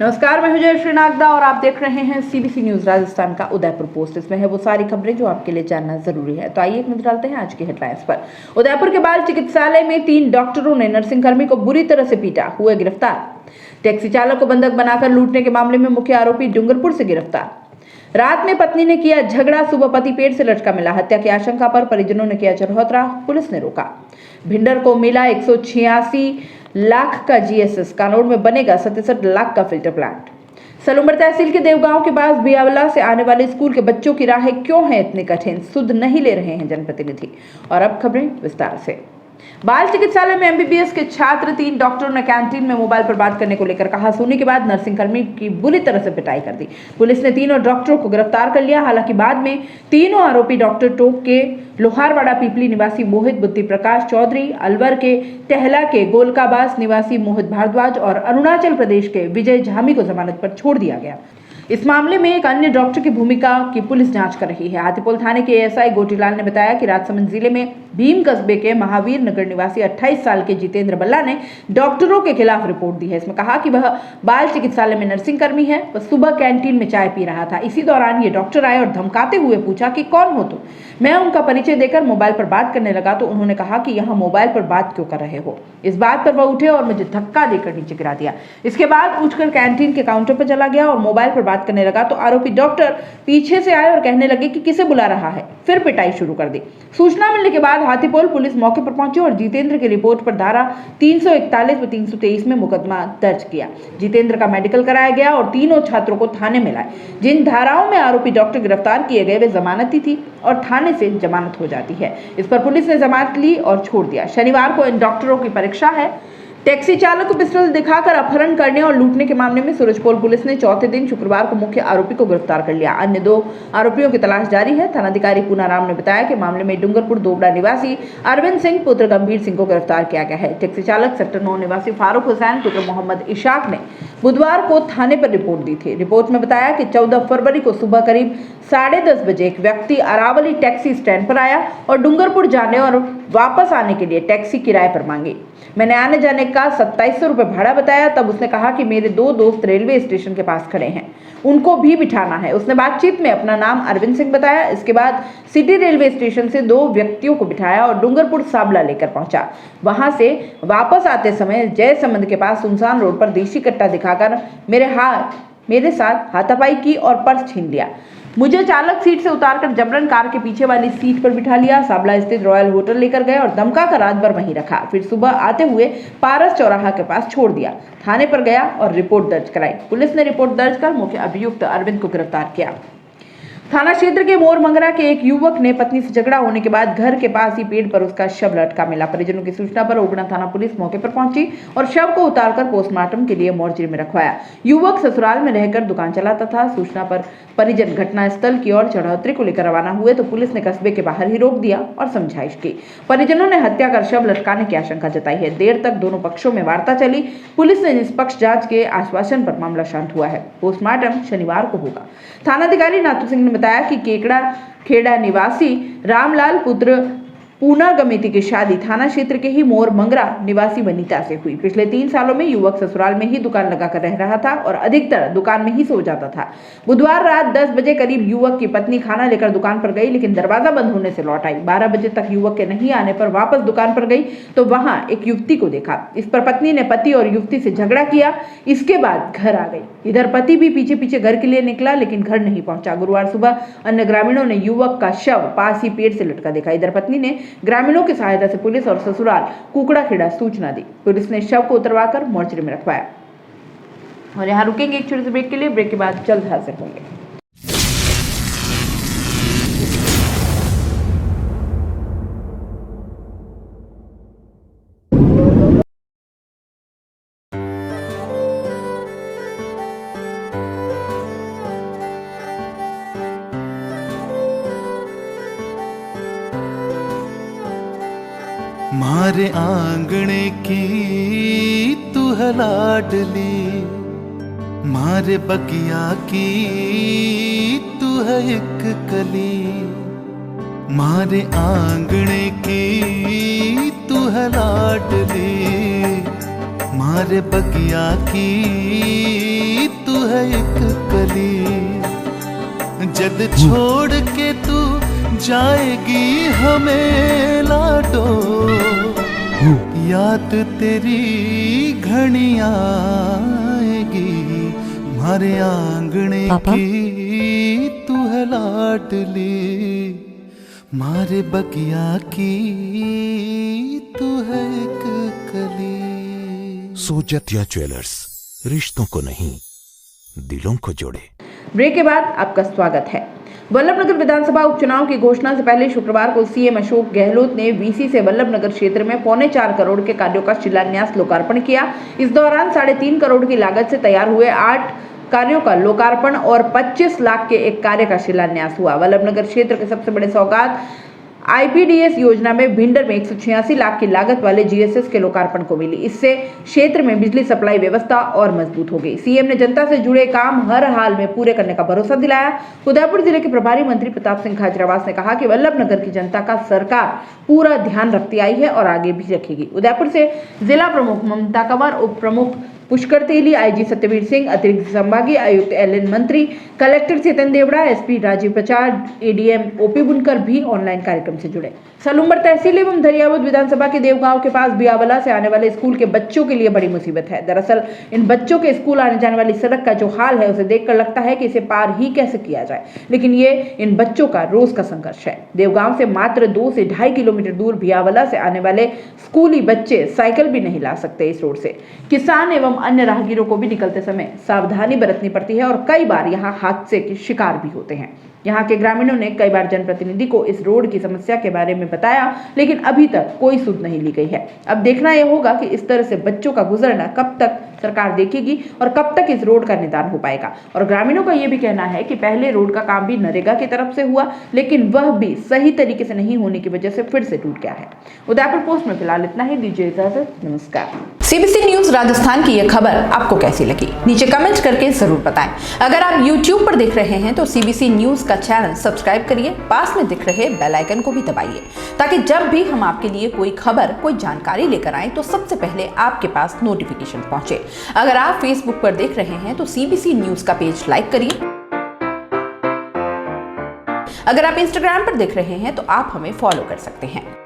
नमस्कार, मैं हूं जयश्री नागदा और आप देख रहे हैं सीबीसी न्यूज राजस्थान का उदयपुर पोस्ट। इसमें है वो सारी खबरें जो आपके लिए जानना जरूरी है। तो आइए एक नजर डालते हैं आज की हेडलाइंस पर। उदयपुर के बाल चिकित्सालय में 3 डॉक्टरों ने नर्सिंगकर्मी को बुरी तरह से पीटा, हुए गिरफ्तार। टैक्सी चालक को बंधक बनाकर लूटने के मामले में मुख्य आरोपी डूंगरपुर से गिरफ्तार। रात में पत्नी ने किया झगड़ा, सुबह पति पेट से लटका मिला, हत्या की आशंका पर परिजनों ने किया चढ़ौतरा, पुलिस ने रोका। भिंडर को मिला 186 लाख का जीएसएस, कानौर में बनेगा 67 लाख का फिल्टर प्लांट। सलूमर तहसील के देवगांव के पास बियावला से आने वाले स्कूल के बच्चों की राहें क्यों हैं इतनी कठिन, सुध नहीं ले रहे हैं जनप्रतिनिधि। और अब खबरें विस्तार से। बाल चिकित्सालय में एमबीबीएस के छात्र 3 डॉक्टरों ने कैंटीन में मोबाइल पर बात करने को लेकर कहासुनी के बाद नर्सिंगकर्मी की बुरी तरह से पिटाई कर दी। पुलिस ने तीनों डॉक्टरों को गिरफ्तार कर लिया। हालांकि बाद में तीनों आरोपी डॉक्टर टोक के लोहारवाड़ा पीपली निवासी मोहित बुद्धि प्रकाश चौधरी, अलवर के टहला के गोलकाबास निवासी मोहित भारद्वाज और अरुणाचल प्रदेश के विजय झामी को जमानत पर छोड़ दिया गया। इस मामले में एक अन्य डॉक्टर की भूमिका की पुलिस जांच कर रही है। हाथीपोल थाने के एएसआई गोटीलाल ने बताया कि राजसमंद जिले में भीम कस्बे के महावीर नगर निवासी 28 साल के जितेंद्र बल्ला ने डॉक्टरों के खिलाफ रिपोर्ट दी है। इसमें कहा कि वह बाल चिकित्सालय में नर्सिंग कर्मी है। वह सुबह कैंटीन में चाय पी रहा था। इसी दौरान ये डॉक्टर आए और धमकाते हुए पूछा कि कौन हो तुम। मैं उनका परिचय देकर मोबाइल पर बात करने लगा तो उन्होंने कहा कि यहाँ मोबाइल पर बात क्यों कर रहे हो। इस बात पर वह उठे और मुझे धक्का देकर नीचे गिरा दिया। इसके बाद उठकर कैंटीन के काउंटर पर चला गया और मोबाइल पर बात करने लगा तो आरोपी डॉक्टर पीछे से आए और कहने लगे कि किसे बुला रहा है। फिर पिटाई शुरू कर दी। सूचना मिलने के बाद हाथीपोल पुलिस मौके पर पहुंची और जितेंद्र की रिपोर्ट पर धारा 341 व 323 में मुकदमा दर्ज किया। जितेंद्र का मेडिकल कराया गया और तीनों छात्रों को थाने में लाए। जिन धाराओं में आरोपी डॉक्टर गिरफ्तार किए गए वे जमानती थी और थाने से जमानत हो जाती है। इस पर पुलिस ने जमानत ली और छोड़ दिया। शनिवार को इन डॉक्टरों की परीक्षा है। टैक्सी चालक को पिस्टल दिखाकर अपहरण करने और लूटने के मामले में सूरजपोल पुलिस ने चौथे दिन शुक्रवार को मुख्य आरोपी को गिरफ्तार कर लिया। अन्य 2 आरोपियों की तलाश जारी है। थानाधिकारी पूनाराम ने बताया कि मामले में डूंगरपुर दोबड़ा निवासी अरविंद सिंह पुत्र गंभीर सिंह को गिरफ्तार किया गया है। टैक्सी चालक सेक्टर 9 निवासी फारूक हुसैन पुत्र मोहम्मद इशाक ने बुधवार को थाने पर रिपोर्ट दी थी। रिपोर्ट में बताया कि 14 फरवरी को सुबह करीब 10:30 बजे एक व्यक्ति अरावली टैक्सी स्टैंड पर आया और डूंगरपुर जाने और वापस आने के लिए टैक्सी किराए पर मांगी। मैंने आने जाने का 2700 रुपये भाड़ा बताया। तब उसने कहा कि मेरे 2 दोस्त रेलवे स्टेशन के पास खड़े हैं, उनको भी बिठाना है। उसने बातचीत में अपना नाम अरविंद सिंह बताया। इसके बाद सिटी रेलवे स्टेशन से 2 व्यक्तियों को बिठाया और डूंगरपुर साबला लेकर पहुंचा। वहां से वापस आते समय जयसमंद के पास सुनसान रोड पर देशी कट्टा दिखाकर मेरे साथ हाथापाई की और पर्स छीन लिया। मुझे चालक सीट से उतारकर जबरन कार के पीछे वाली सीट पर बिठा लिया। साबला स्थित रॉयल होटल लेकर गए और धमका कर रात भर वहीं रखा। फिर सुबह आते हुए पारस चौराहा के पास छोड़ दिया। थाने पर गया और रिपोर्ट दर्ज कराई। पुलिस ने रिपोर्ट दर्ज कर मुख्य अभियुक्त अरविंद को गिरफ्तार किया। थाना क्षेत्र के मोर मंगरा के एक युवक ने पत्नी से झगड़ा होने के बाद घर के पास ही पेड़ पर उसका शव लटका मिला। परिजनों की सूचना पर ओगना थाना पुलिस मौके पर पहुंची और शव को उतारकर पोस्टमार्टम के लिए मोर्चरी में रखवाया। युवक ससुराल में रहकर दुकान चलाता था। सूचना पर परिजन घटनास्थल की ओर चढ़ौतरी को लेकर रवाना हुए तो पुलिस ने कस्बे के बाहर ही रोक दिया और समझाइश की। परिजनों ने हत्या कर शव लटकाने की आशंका जताई है। देर तक दोनों पक्षों में वार्ता चली। पुलिस ने निष्पक्ष जांच के आश्वासन पर मामला शांत हुआ है। पोस्टमार्टम शनिवार को होगा। थानाधिकारी नाथू सिंह ने बताया कि केकड़ा खेड़ा निवासी रामलाल पुत्र पूना गमिति की शादी थाना क्षेत्र के ही मोर मंगरा निवासी वनीता से हुई। पिछले 3 सालों में युवक ससुराल में ही दुकान लगाकर रह रहा था और अधिकतर दुकान में ही सो जाता था। बुधवार रात 10 बजे करीब युवक की पत्नी खाना लेकर दुकान पर गई, लेकिन दरवाजा बंद होने से लौट आई। 12 बजे तक युवक के नहीं आने पर वापस दुकान पर गई तो वहां एक युवती को देखा। इस पर पत्नी ने पति और युवती से झगड़ा किया। इसके बाद घर आ गई। इधर पति भी पीछे पीछे घर के लिए निकला लेकिन घर नहीं पहुंचा। गुरुवार सुबह अन्य ग्रामीणों ने युवक का शव पास ही पेड़ से लटका देखा। इधर पत्नी ने ग्रामीणों की सहायता से पुलिस और ससुराल कुकड़ा खेड़ा सूचना दी। पुलिस ने शव को उतरवाकर मोर्चरी में रखवाया। और यहाँ रुकेंगे एक छोटे से ब्रेक के लिए। ब्रेक के बाद जल्द हाजिर होंगे। मारे आंगणे की तू है लाडली, मारे बगिया की तू है एक कली। मारे आंगणे की तू है लाडली, मारे मारे बगिया की तू है एक कली। जद छोड़ के तू जाएगी हमें लाडो, याद तेरी घनी आएगी। मारे आंगने की तू है लाडली, मारे बगिया की तू है एक कली। सोजतिया ज्वेलर्स, रिश्तों को नहीं दिलों को जोड़े। ब्रेक के बाद आपका स्वागत है। वल्लभनगर विधानसभा उपचुनाव की घोषणा से पहले शुक्रवार को सीएम अशोक गहलोत ने वीसी से वल्लभनगर क्षेत्र में 4.25 करोड़ के कार्यों का शिलान्यास लोकार्पण किया। इस दौरान 3.5 करोड़ की लागत से तैयार हुए 8 कार्यों का लोकार्पण और 25 लाख के एक कार्य का शिलान्यास हुआ। वल्लभनगर क्षेत्र के सबसे बड़े सौगात आईपीडीएस योजना में भिंडर में 186 लाख की लागत वाले जीएसएस के लोकार्पण को मिली। इससे क्षेत्र में बिजली सप्लाई व्यवस्था और मजबूत हो गई। सीएम ने जनता से जुड़े काम हर हाल में पूरे करने का भरोसा दिलाया। उदयपुर जिले के प्रभारी मंत्री प्रताप सिंह खाचरियावास ने कहा कि वल्लभनगर की जनता का सरकार पूरा ध्यान रखती आई है और आगे भी रखेगी। उदयपुर से जिला प्रमुख ममता कंवर, उप प्रमुख पुष्कर तेली, आईजी सत्यवीर सिंह, अतिरिक्त संभागीय आयुक्त एलएन मंत्री, कलेक्टर चेतन देवड़ा, एसपी राजीव प्रसाद, एडीएम ओपी बुनकर भी ऑनलाइन कार्यक्रम से जुड़े। सलूम्बर तहसील एवं धरियावद विधानसभा के देवगांव के पास बियावला से आने वाले स्कूल के बच्चों के लिए बड़ी मुसीबत है। दरअसल इन बच्चों के स्कूल आने जाने वाली सड़क का जो हाल है उसे देखकर लगता है कि इसे पार ही कैसे किया जाए, लेकिन ये इन बच्चों का रोज का संघर्ष है। देवगांव से मात्र 2 से 2.5 किलोमीटर दूर बियावला से आने वाले स्कूली बच्चे साइकिल भी नहीं ला सकते इस रोड से। किसान एवं अन्य राहगीरों को भी निकलते समय सावधानी बरतनी पड़ती है और कई बार यहाँ हादसे के शिकार भी होते हैं। यहाँ के ग्रामीणों ने कई बार जनप्रतिनिधि को इस रोड की समस्या के बारे में बताया, लेकिन अभी तक कोई सुध नहीं ली गई है। अब देखना यह होगा कि इस तरह से बच्चों का गुजरना कब तक सरकार देखेगी और कब तक इस रोड का निदान हो पाएगा। और ग्रामीणों का यह भी कहना है कि पहले रोड का काम भी नरेगा की तरफ से हुआ, लेकिन वह भी सही तरीके से नहीं होने की वजह से फिर से टूट गया है। उदयपुर पोस्ट में फिलहाल इतना ही। दीजिए इजाजत, नमस्कार। सीबीसी न्यूज राजस्थान की यह खबर आपको कैसी लगी, नीचे कमेंट करके जरूर बताएं। अगर आप यूट्यूब पर देख रहे हैं तो सीबीसी न्यूज का चैनल सब्सक्राइब करिए, पास में दिख रहे बेल आइकन को भी दबाइए, ताकि जब भी हम आपके लिए कोई खबर, कोई जानकारी लेकर आए तो सबसे पहले आपके पास नोटिफिकेशन पहुंचे। अगर आप फेसबुक पर देख रहे हैं तो सीबीसी न्यूज का पेज लाइक करिए। अगर आप इंस्टाग्राम पर देख रहे हैं तो आप हमें फॉलो कर सकते हैं।